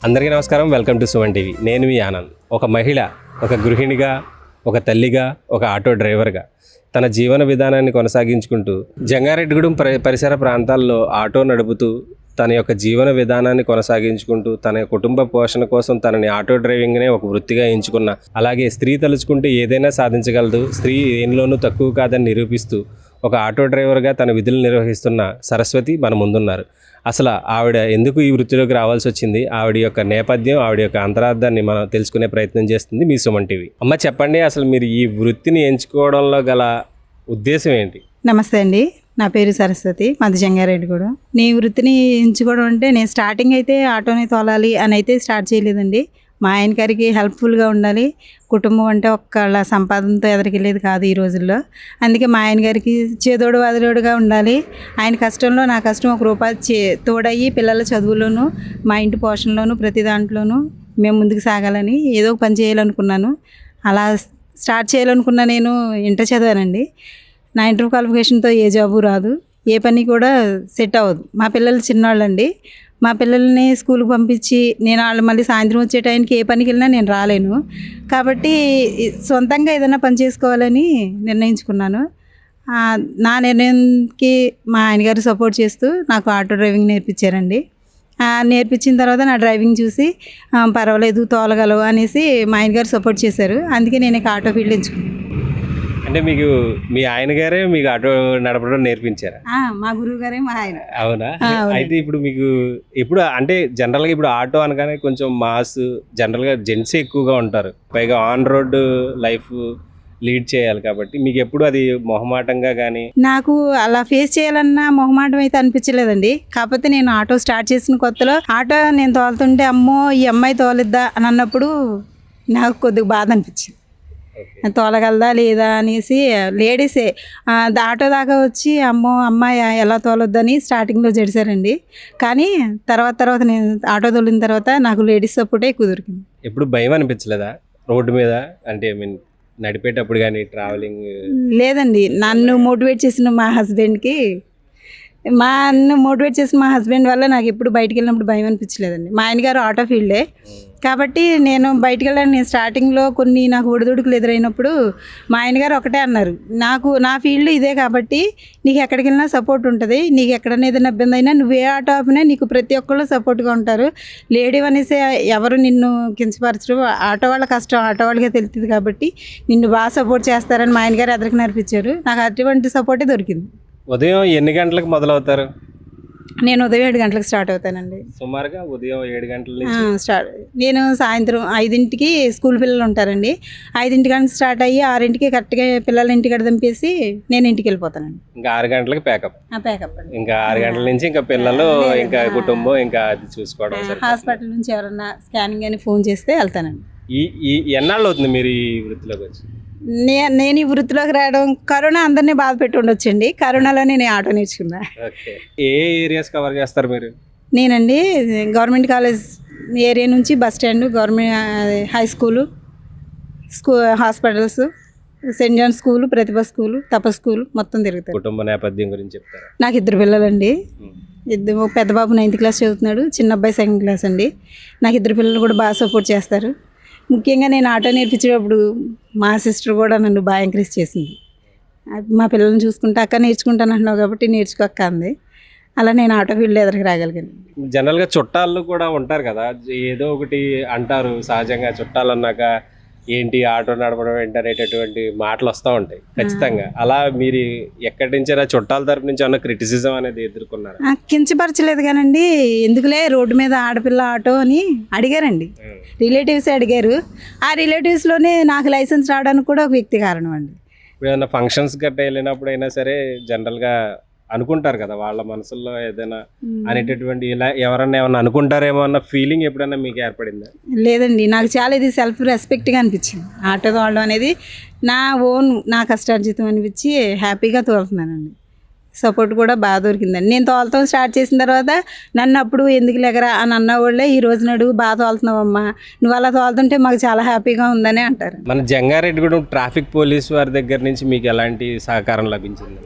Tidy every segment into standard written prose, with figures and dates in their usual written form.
అందరికీ నమస్కారం. Welcome to Suman TV. నేను మీ ఆనంద్. ఒక మహిళ, ఒక గృహిణిగా, ఒక తల్లిగా, ఒక ఆటో డ్రైవర్గా తన జీవన విధానాన్ని కొనసాగించుకుంటూ జంగారెడ్డిగూడెం పరిసర ప్రాంతాల్లో ఆటో నడుపుతూ తన యొక్క జీవన విధానాన్ని కొనసాగించుకుంటూ తన కుటుంబ పోషణ కోసం తనని ఆటో డ్రైవింగ్నే ఒక వృత్తిగా ఎంచుకున్న, అలాగే స్త్రీ తలుచుకుంటే ఏదైనా సాధించగలదు, స్త్రీ దేనిలోనూ తక్కువ కాదని నిరూపిస్తూ ఒక ఆటో డ్రైవర్గా తన విధులు నిర్వహిస్తున్న సరస్వతి మన ముందున్నారు. అసలు ఆవిడ ఎందుకు ఈ వృత్తిలోకి రావాల్సి వచ్చింది, ఆవిడ యొక్క నేపథ్యం, ఆవిడ యొక్క అంతరార్థాన్ని మనం తెలుసుకునే ప్రయత్నం చేస్తుంది మీ సుమన్ టీవీ. అమ్మ, చెప్పండి, అసలు మీరు ఈ వృత్తిని ఎంచుకోవడంలో గల ఉద్దేశం ఏంటి? నమస్తే అండి, నా పేరు సరస్వతి, మాది జంగారెడ్డిగూడెం. నీ వృత్తిని ఎంచుకోవడం అంటే నేను స్టార్టింగ్ అయితే ఆటోని తోలాలి అని అయితే స్టార్ట్ చేయలేదండి. మా ఆయన గారికి హెల్ప్ఫుల్గా ఉండాలి, కుటుంబం అంటే ఒక్కళ్ళ సంపాదనతో ఎదరికెళ్ళేది కాదు ఈ రోజుల్లో. అందుకే మా ఆయన గారికి చేదోడు వదలోడుగా ఉండాలి, ఆయన కష్టంలో నా కష్టం ఒక రూపాయి తోడయ్యి పిల్లల చదువులోను మా ఇంటి పోషణలోను ప్రతి దాంట్లోనూ మేము ముందుకు సాగాలని ఏదో ఒక పని చేయాలనుకున్నాను. అలా స్టార్ట్ చేయాలనుకున్నా. నేను ఇంటర్ చదివానండి. నా ఇంటర్ క్వాలిఫికేషన్తో ఏ జాబు రాదు, ఏ పని కూడా సెట్ అవ్వదు. మా పిల్లలు చిన్నవాళ్ళండి. మా పిల్లల్ని స్కూల్కి పంపించి నేను వాళ్ళు మళ్ళీ సాయంత్రం వచ్చే టైంకి ఏ పనికి వెళ్ళినా నేను రాలేను. కాబట్టి సొంతంగా ఏదైనా పని చేసుకోవాలని నిర్ణయించుకున్నాను. నా నిర్ణయంకి మా ఆయనగారు సపోర్ట్ చేస్తూ నాకు ఆటో డ్రైవింగ్ నేర్పించారండి. నేర్పించిన తర్వాత నా డ్రైవింగ్ చూసి పర్వాలేదు తోలగలవు అనేసి మా ఆయనగారు సపోర్ట్ చేశారు. అందుకే నేను ఇక ఆటో ఫీల్డ్ ఎంచుకున్నాను. అంటే మీకు మీ ఆయన గారే మీకు ఆటో నడపడం నేర్పించారా? మా గురువు గారే మా ఆయన. అవునా? అయితే ఇప్పుడు మీకు ఇప్పుడు అంటే జనరల్గా ఇప్పుడు ఆటో అనగానే కొంచెం మాస్, జనరల్గా జెంట్స్ ఎక్కువగా ఉంటారు, పైగా ఆన్ రోడ్ లైఫ్ లీడ్ చేయాలి కాబట్టి మీకు ఎప్పుడు అది మొహమాటంగా కానీ? నాకు అలా ఫేస్ చేయాలన్న మొహమాటం అయితే అనిపించలేదండి. కాకపోతే నేను ఆటో స్టార్ట్ చేసిన కొత్తలో ఆటో నేను తోలుతుంటే అమ్మో ఈ అమ్మాయి తోలిద్దా అని అన్నప్పుడు నాకు కొద్దిగా బాధ అనిపించింది. తోలగలదా లేదా అనేసి లేడీసే ఆటో దాకా వచ్చి అమ్మో అమ్మాయి ఎలా తోలొద్దని స్టార్టింగ్లో జడిసారండి. కానీ తర్వాత నేను ఆటో తోలిన తర్వాత నాకు లేడీస్ సపోర్టే ఎక్కువ దొరికింది. ఎప్పుడు భయం అనిపించలేదా రోడ్డు మీద? అంటే ఐ మీన్ నడిపేటప్పుడు కానీ ట్రావెలింగ్? లేదండి, నన్ను మోటివేట్ చేసిన మా హస్బెండ్ వల్ల నాకు ఎప్పుడు బయటికి వెళ్ళినప్పుడు భయం అనిపించలేదండి. మా ఆయన గారు ఆటో ఫీల్డే కాబట్టి నేను బయటికి వెళ్ళాను. నేను స్టార్టింగ్లో కొన్ని నాకు ఒడిదుడుకులు ఎదురైనప్పుడు మా ఆయన గారు ఒకటే అన్నారు, నా ఫీల్డ్ ఇదే కాబట్టి నీకు ఎక్కడికి వెళ్ళినా సపోర్ట్ ఉంటుంది, నీకు ఎక్కడైనా ఏదైనా ఇబ్బంది అయినా నువ్వే ఆటో ఆపినా నీకు ప్రతి ఒక్కళ్ళు సపోర్ట్గా ఉంటారు, లేడీ అనేసి ఎవరు నిన్ను కించపరచరు, ఆటో వాళ్ళ కష్టం ఆటో వాళ్ళకే తెలుస్తుంది కాబట్టి నిన్ను బాగా సపోర్ట్ చేస్తారని మా ఆయన గారు ఎదురుకు నేర్పించారు. నాకు అటువంటి సపోర్టే దొరికింది. ఉదయం ఎన్ని గంటలకు మొదలవుతారు? నేను ఉదయం 7 గంటలకు స్టార్ట్ అవుతానండి. సుమారుగా ఉదయం 7 గంటల స్టార్ట్. నేను సాయంత్రం 5ంటికి స్కూల్ పిల్లలు ఉంటారండి. 5ంటి గంటలకు స్టార్ట్ అయ్యి 6ంటికి కరెక్ట్గా పిల్లలు ఇంటికి దింపేసి నేను ఇంటికి వెళ్ళిపోతానండి. ఇంకా 6 గంటలకు ప్యాకప్ అండి. ఇంకా 6 గంటల నుంచి ఇంకా పిల్లలు, ఇంకా కుటుంబం, ఇంకా అది చూసుకోవడం. హాస్పిటల్ నుంచి ఎవరన్నా స్కానింగ్ అని ఫోన్ చేస్తే వెళ్తానండి. ఈ ఎన్నాళ్ళు అవుతుంది మీరు ఈ వృత్తిలోకి వచ్చి? నేను ఈ వృత్తిలోకి రావడం కరోనా అందరినీ బాధ పెట్టి ఉండొచ్చండి. కరోనాలో నేను ఆటో నేర్చుకున్నా. ఏ ఏరియాస్ కవర్ చేస్తారు మీరు? నేనండి గవర్నమెంట్ కాలేజ్ ఏరియా నుంచి bus stand, government high school, hospitals, Saint John school, Pratibha school, తప స్కూలు మొత్తం తిరుగుతారు. కుటుంబ నేపథ్యం గురించి చెప్తారా? నాకు 2 పిల్లలండి. పెద్ద బాబు 9th క్లాస్ చదువుతున్నాడు, చిన్న అబ్బాయి 2nd క్లాస్ అండి. నాకు 2 పిల్లలు కూడా బాగా సపోర్ట్ చేస్తారు. ముఖ్యంగా నేను ఆటో నేర్పించేటప్పుడు మా సిస్టర్ కూడా నన్ను బాగా ఎంకరేజ్ చేసింది. మా పిల్లల్ని చూసుకుంటే అక్క నేర్చుకుంటాను అంటున్నావు కాబట్టి నేర్చుకోక్క అంది. అలా నేను ఆటో ఫీల్డ్ ఎదురుకు రాగలిగాను. జనరల్గా చుట్టాలు కూడా ఉంటారు కదా, ఏదో ఒకటి అంటారు సహజంగా. చుట్టాలు అన్నాక ఏంటి ఆటో నడపడం ఏంటనేటటువంటి మాటలు వస్తూ ఉంటాయి ఖచ్చితంగా. అలా మీరు ఎక్కడి నుంచైనా చుట్టాల తరపు నుంచి ఏమన్నా క్రిటిసిజం అనేది ఎదుర్కొన్నారు? కించపరచలేదు కానండి, ఎందుకులే రోడ్డు మీద ఆడపిల్ల ఆటో అని అడిగారండి. రిలేటివ్స్ అడిగారు. ఆ రిలేటివ్స్లోనే నాకు లైసెన్స్ రావడానికి కూడా ఒక వ్యక్తి కారణం అండి. ఇప్పుడు ఏదైనా ఫంక్షన్స్ గట్రా వెళ్ళినప్పుడు అయినా సరే జనరల్గా అనుకుంటారు కదా వాళ్ళ మనసుల్లో ఏదైనా అనేటటువంటి, ఇలా ఎవరన్నా ఏమన్నా అనుకుంటారేమో అన్న ఫీలింగ్ ఎప్పుడైనా మీకు ఏర్పడిందా? లేదండి, నాకు చాలా ఇది సెల్ఫ్ రెస్పెక్ట్గా అనిపించింది. ఆటో తోలడం అనేది నా కష్టార్జితం అనిపించి హ్యాపీగా తోలుతున్నానండి. సపోర్ట్ కూడా బాగా దొరికిందండి. నేను తోలతం స్టార్ట్ చేసిన తర్వాత నన్ను అప్పుడు ఎందుకు లేకరా అని అన్న వాళ్ళే ఈ రోజు నాడు బాగా తోలుతున్నావమ్మా, నువ్వు అలా తోలుతుంటే మాకు చాలా హ్యాపీగా ఉందని అంటారు. మన జంగారెడ్డిగూడెం ట్రాఫిక్ పోలీస్ వారి దగ్గర నుంచి మీకు ఎలాంటి సహకారం లభించింది?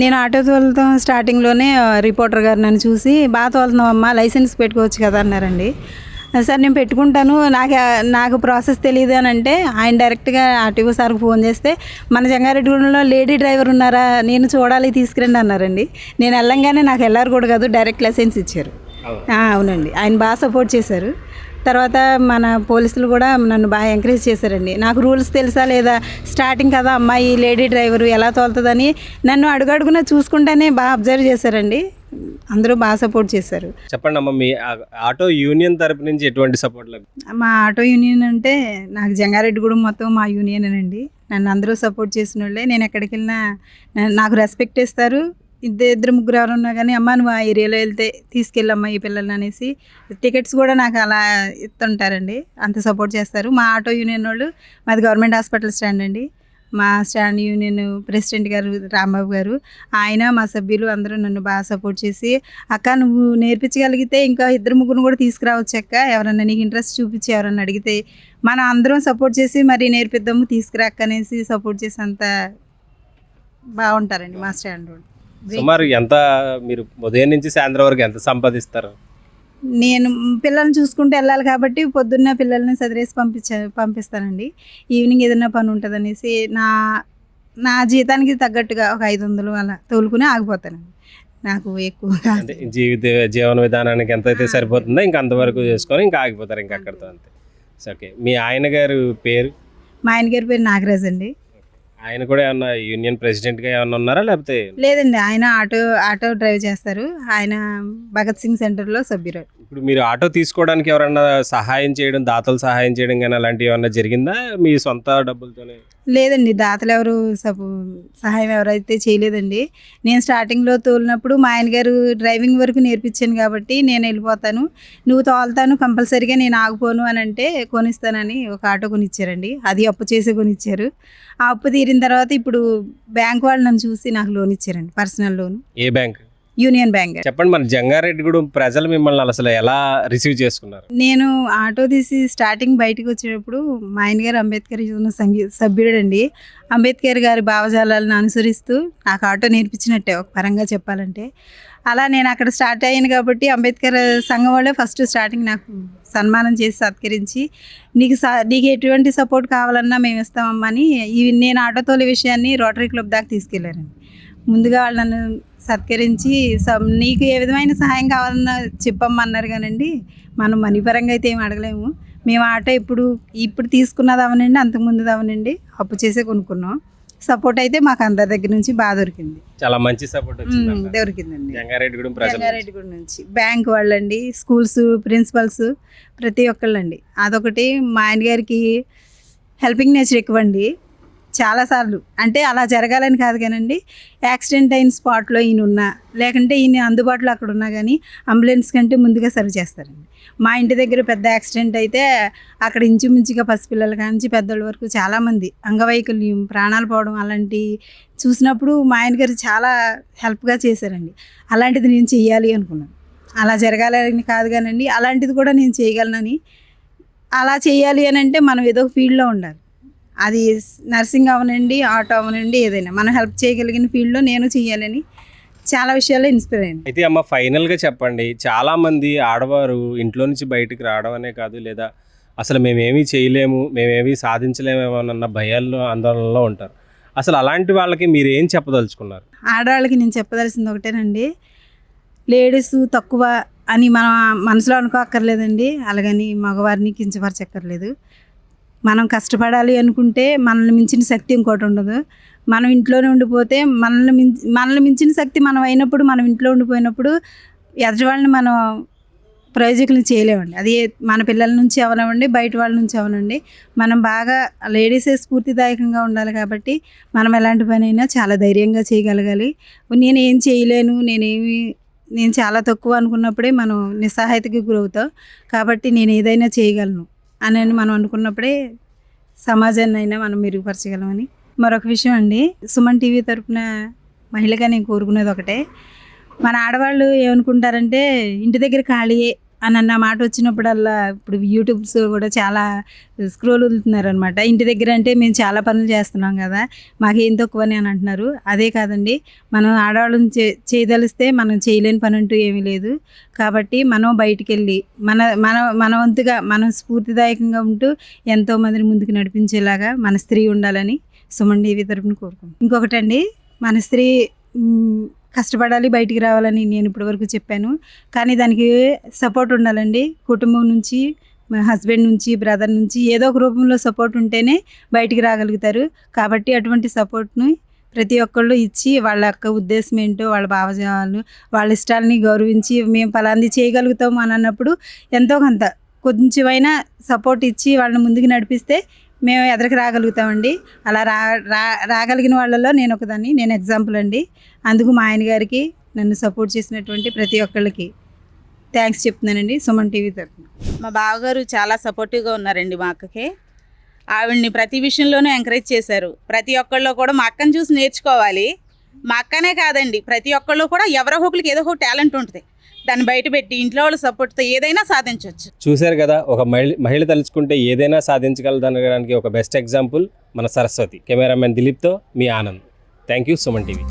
నేను ఆటో తోలుతాం స్టార్టింగ్లోనే రిపోర్టర్ గారు నన్ను చూసి బాగా తోలుతున్నావమ్మా, లైసెన్స్ పెట్టుకోవచ్చు కదా అన్నారండి. సార్ నేను పెట్టుకుంటాను, నాకు ప్రాసెస్ తెలియదు అని అంటే ఆయన డైరెక్ట్గా ఆర్టీఓ సార్కి ఫోన్ చేస్తే మన జంగారెడ్డిగూడెంలో లేడీ డ్రైవర్ ఉన్నారా, నేను చూడాలి, తీసుకురండి అన్నారండి. నేను వెళ్ళంగానే నాకు వెళ్ళారు కూడా కాదు, డైరెక్ట్ లైసెన్స్ ఇచ్చారు. అవునండి, ఆయన బాగా సపోర్ట్ చేశారు. తర్వాత మన పోలీసులు కూడా నన్ను బాగా ఎంకరేజ్ చేశారండి. నాకు రూల్స్ తెలుసా లేదా, స్టార్టింగ్ కదా అమ్మాయి లేడీ డ్రైవరు ఎలా తోలుతుందని నన్ను అడుగడుగునా చూసుకుంటేనే బాగా అబ్జర్వ్ చేశారండి. అందరూ బాగా సపోర్ట్ చేశారు. చెప్పండి అమ్మ, మీ ఆటో యూనియన్ తరపు నుంచి ఎటువంటి సపోర్ట్ లభించింది? మా ఆటో యూనియన్ అంటే నాకు జంగారెడ్డిగూడెం మొత్తం మా యూనియనేనండి. నన్ను అందరూ సపోర్ట్ చేసిన వాళ్ళే. నేను ఎక్కడికి వెళ్ళినా నాకు రెస్పెక్ట్ ఇస్తారు. ఇద్దరు ముగ్గురు ఎవరు ఉన్నా కానీ అమ్మ నువ్వు ఆ ఏరియాలో వెళ్తే తీసుకెళ్ళమ్మా ఈ పిల్లల్ని అనేసి టికెట్స్ కూడా నాకు అలా ఇస్తుంటారండి. అంత సపోర్ట్ చేస్తారు. మా ఆటో యూనియన్ వాళ్ళు, మాది గవర్నమెంట్ హాస్పిటల్ స్టాండ్ అండి. మా స్టాండ్ యూనియన్ ప్రెసిడెంట్ గారు రాంబాబు గారు, ఆయన మా సభ్యులు అందరూ నన్ను బాగా సపోర్ట్ చేసి, అక్క నువ్వు నేర్పించగలిగితే ఇంకా ఇద్దరు ముగ్గురు కూడా తీసుకురావచ్చు అక్క, ఎవరన్నా నీకు ఇంట్రెస్ట్ చూపించి ఎవరన్నా అడిగితే మనం అందరం సపోర్ట్ చేసి మరి నేర్పిద్దాము తీసుకురాక్క అనేసి సపోర్ట్ చేసి అంత బాగుంటారండి మా స్టాండ్ వాళ్ళు. సుమారు ఎంత మీరు ఉదయం నుంచి సాయంత్రం వరకు ఎంత సంపాదిస్తారు? నేను పిల్లల్ని చూసుకుంటూ వెళ్ళాలి కాబట్టి పొద్దున్న పిల్లల్ని చదివేసి పంపిస్తానండి. ఈవినింగ్ ఏదైనా పని ఉంటుంది అనేసి నా జీతానికి తగ్గట్టుగా ఒక 500 అలా తోలుకుని ఆగిపోతానండి. నాకు ఎక్కువగా అంటే జీవన విధానానికి ఎంత అయితే సరిపోతుందో ఇంకా అంతవరకు చేసుకొని ఇంకా ఆగిపోతారు ఇంకా అక్కడితో, అంతే. ఓకే, మీ ఆయన గారు పేరు? మా ఆయన గారి పేరు నాగరాజ్ అండి. ఆయన కూడా ఏమన్నా యూనియన్ ప్రెసిడెంట్గా ఏమన్నా ఉన్నారా లేకపోతే? లేదండి, ఆయన ఆటో డ్రైవ్ చేస్తారు. ఆయన భగత్ సింగ్ సెంటర్లో సభ్యురాలు. ఇప్పుడు మీరు ఆటో తీసుకోవడానికి ఎవరన్నా సహాయం చేయడం, దాతలు సహాయం చేయడం కానీ అలాంటివి ఏమన్నా జరిగిందా మీ సొంత డబ్బులతోనే? లేదండి, దాతలు ఎవరు సహాయం ఎవరైతే చేయలేదండి. నేను స్టార్టింగ్లో తోలినప్పుడు మా ఆయన గారు డ్రైవింగ్ వరకు నేర్పించాను కాబట్టి నేను వెళ్ళిపోతాను, నువ్వు తోలుతాను కంపల్సరీగా, నేను ఆగిపోను అని అంటే కొనిస్తానని ఒక ఆటో కొనిచ్చారండి. అది అప్పు చేసి కొనిచ్చారు. ఆ అప్పు తీరిన తర్వాత ఇప్పుడు బ్యాంక్ వాళ్ళు నన్ను చూసి నాకు లోన్ ఇచ్చారండి, పర్సనల్ లోన్. ఏ బ్యాంక్? Union bank. చెప్పండి, మన జంగారెడ్డిగూడెం ప్రజలు మిమ్మల్ని అసలు ఎలా రిసీవ్ చేసుకున్నారు? నేను ఆటో తీసి స్టార్టింగ్ బయటకు వచ్చేటప్పుడు మా ఆయన గారు అంబేద్కర్ యువన సభ్యుడండి. అంబేద్కర్ గారి భావజాలను అనుసరిస్తూ నాకు ఆటో నేర్పించినట్టే ఒక పరంగా చెప్పాలంటే. అలా నేను అక్కడ స్టార్ట్ అయ్యాను కాబట్టి అంబేద్కర్ సంఘం వాళ్ళే ఫస్ట్ స్టార్టింగ్ నాకు సన్మానం చేసి సత్కరించి, నీకు ఎటువంటి సపోర్ట్ కావాలన్నా మేము ఇస్తామమ్మా అని నేను ఆటో తోలే విషయాన్ని రోటరీ క్లబ్ దాకా తీసుకెళ్లారండి. ముందుగా వాళ్ళు నన్ను సత్కరించి నీకు ఏ విధమైన సహాయం కావాలన్నా చెప్పమ్మన్నారు. కానండి మనం మనీ పరంగా అయితే ఏం అడగలేము. మేము ఆటో ఇప్పుడు తీసుకున్నది అవనండి, అంతకుముందు అవనండి అప్పు చేసే కొనుక్కున్నాం. సపోర్ట్ అయితే మాకు అందరి దగ్గర నుంచి బాగా దొరికింది. చాలా మంచి సపోర్ట్ దొరికిందండి జంగారెడ్డిగూడెం నుంచి. బ్యాంక్ వాళ్ళండి, స్కూల్స్ ప్రిన్సిపల్స్, ప్రతి ఒక్కళ్ళండి. అదొకటి. మా ఆయన గారికి హెల్పింగ్ నేచర్ ఎక్కువ అండి. చాలాసార్లు అంటే అలా జరగాలని కాదు కానండి, యాక్సిడెంట్ అయిన స్పాట్లో ఈయన ఉన్నా లేకుంటే ఈయన అందుబాటులో అక్కడ ఉన్నా కానీ అంబులెన్స్ కంటే ముందుగా సర్వ్ చేస్తారండి. మా ఇంటి దగ్గర పెద్ద యాక్సిడెంట్ అయితే అక్కడ ఇంచుమించుగా పసిపిల్లల కానించి పెద్దోళ్ళ వరకు చాలామంది అంగవైకల్యం, ప్రాణాలు పోవడం అలాంటి చూసినప్పుడు మా ఆయన గారు చాలా హెల్ప్గా చేశారండి. అలాంటిది నేను చెయ్యాలి అనుకున్నాను. అలా జరగాలని కాదు కానండి, అలాంటిది కూడా నేను చేయగలనని. అలా చేయాలి అని అంటే మనం ఏదో ఒక ఫీల్డ్లో ఉండాలి. అది నర్సింగ్ అవనండి, ఆటో అవనండి, ఏదైనా మనం హెల్ప్ చేయగలిగిన ఫీల్డ్లో నేను చేయాలని చాలా విషయాల్లో ఇన్స్పైర్ అయ్యాను. అయితే అమ్మ, ఫైనల్గా చెప్పండి, చాలామంది ఆడవారు ఇంట్లో నుంచి బయటకు రావడం అనే కాదు, లేదా అసలు మేమేమీ చేయలేము, మేమేమీ సాధించలేమేమోనన్న భయాల్లో ఆందోళనలో ఉంటారు. అసలు అలాంటి వాళ్ళకి మీరు ఏం చెప్పదలుచుకున్నారు? ఆడవాళ్ళకి నేను చెప్పదలసింది ఒకటేనండి, లేడీస్ తక్కువ అని మన మనసులో అనుకోక్కర్లేదండి, అలాగని మగవారిని కించపరచక్కర్లేదు. మనం కష్టపడాలి అనుకుంటే మనల్ని మించిన శక్తి ఇంకోటి ఉండదు. మనం ఇంట్లోనే ఉండిపోతే మనల్ని మించిన శక్తి మనం అయినప్పుడు, మనం ఇంట్లో ఉండిపోయినప్పుడు ఎదుటి వాళ్ళని మనం ప్రయోజకులు చేయలేమండి. అది మన పిల్లల నుంచి అవనివ్వండి, బయట వాళ్ళ నుంచి అవనండి. మనం బాగా లేడీసే స్ఫూర్తిదాయకంగా ఉండాలి కాబట్టి మనం ఎలాంటి పని అయినా చాలా ధైర్యంగా చేయగలగాలి. నేనేం చేయలేను, నేను చాలా తక్కువ అనుకున్నప్పుడే మనం నిస్సహాయతకి గురవుతాం. కాబట్టి నేను ఏదైనా చేయగలను అని మనం అనుకున్నప్పుడే సమాజాన్ని అయినా మనం మెరుగుపరచగలమని. మరొక విషయం అండి, సుమన్ టీవీ తరపున మహిళగా నేను కోరుకునేది ఒకటే, మన ఆడవాళ్ళు ఏమనుకుంటారంటే ఇంటి దగ్గర ఖాళీయే అని అన్న మాట వచ్చినప్పుడల్లా ఇప్పుడు యూట్యూబ్స్ కూడా చాలా స్క్రోల్ వదులుతున్నారు అనమాట. ఇంటి దగ్గర అంటే మేము చాలా పనులు చేస్తున్నాం కదా, మాకేం తక్కువని అని అంటున్నారు. అదే కాదండి, మనం ఆడవాళ్ళని చేయదలిస్తే మనం చేయలేని పని అంటూ ఏమీ లేదు. కాబట్టి మనం బయటికి వెళ్ళి మన మన మన వంతుగా మనం స్ఫూర్తిదాయకంగా ఉంటూ ఎంతోమందిని ముందుకు నడిపించేలాగా మన స్త్రీ ఉండాలని సుమన్ టీవీ తరపున కోరుకుంటాం. ఇంకొకటండి, మన స్త్రీ కష్టపడాలి, బయటికి రావాలని నేను ఇప్పటివరకు చెప్పాను. కానీ దానికి సపోర్ట్ ఉండాలండి. కుటుంబం నుంచి, మా హస్బెండ్ నుంచి, బ్రదర్ నుంచి ఏదో ఒక రూపంలో సపోర్ట్ ఉంటేనే బయటికి రాగలుగుతారు. కాబట్టి అటువంటి సపోర్ట్ని ప్రతి ఒక్కళ్ళు ఇచ్చి వాళ్ళ యొక్క ఉద్దేశం ఏంటో, వాళ్ళ భావజాలు, వాళ్ళ ఇష్టాలని గౌరవించి మేము పలాంది చేయగలుగుతాము అని అన్నప్పుడు ఎంతో కొంత కొంచెమైనా సపోర్ట్ ఇచ్చి వాళ్ళని ముందుకు నడిపిస్తే మేము ఎదరికి రాగలుగుతామండి. అలా రాగలిగిన వాళ్ళలో నేను ఒకదాన్ని, నేను ఎగ్జాంపుల్ అండి. అందుకు మా ఆయన గారికి, నన్ను సపోర్ట్ చేసినటువంటి ప్రతి ఒక్కళ్ళకి థ్యాంక్స్ చెప్తున్నానండి సుమన్ టీవీ తరఫున. మా బావగారు చాలా సపోర్టివ్గా ఉన్నారండి మా అక్కకి. ఆవిడ్ని ప్రతి విషయంలోనూ ఎంకరేజ్ చేశారు. ప్రతి ఒక్కళ్ళు కూడా మా అక్కని చూసి నేర్చుకోవాలి. మా అక్కనే కాదండి, ప్రతి ఒక్కళ్ళు కూడా ఎవరో ఒకరికి ఏదో ఒక టాలెంట్ ఉంటుంది, దాన్ని బయట పెట్టి ఇంట్లో వాళ్ళ సపోర్ట్తో ఏదైనా సాధించవచ్చు. చూశారు కదా, ఒక మహిళ తలుచుకుంటే ఏదైనా సాధించగలదనడానికి ఒక బెస్ట్ ఎగ్జాంపుల్ మన సరస్వతి. కెమెరామెన్ దిలీప్తో మీ Anand. Thank you Suman TV.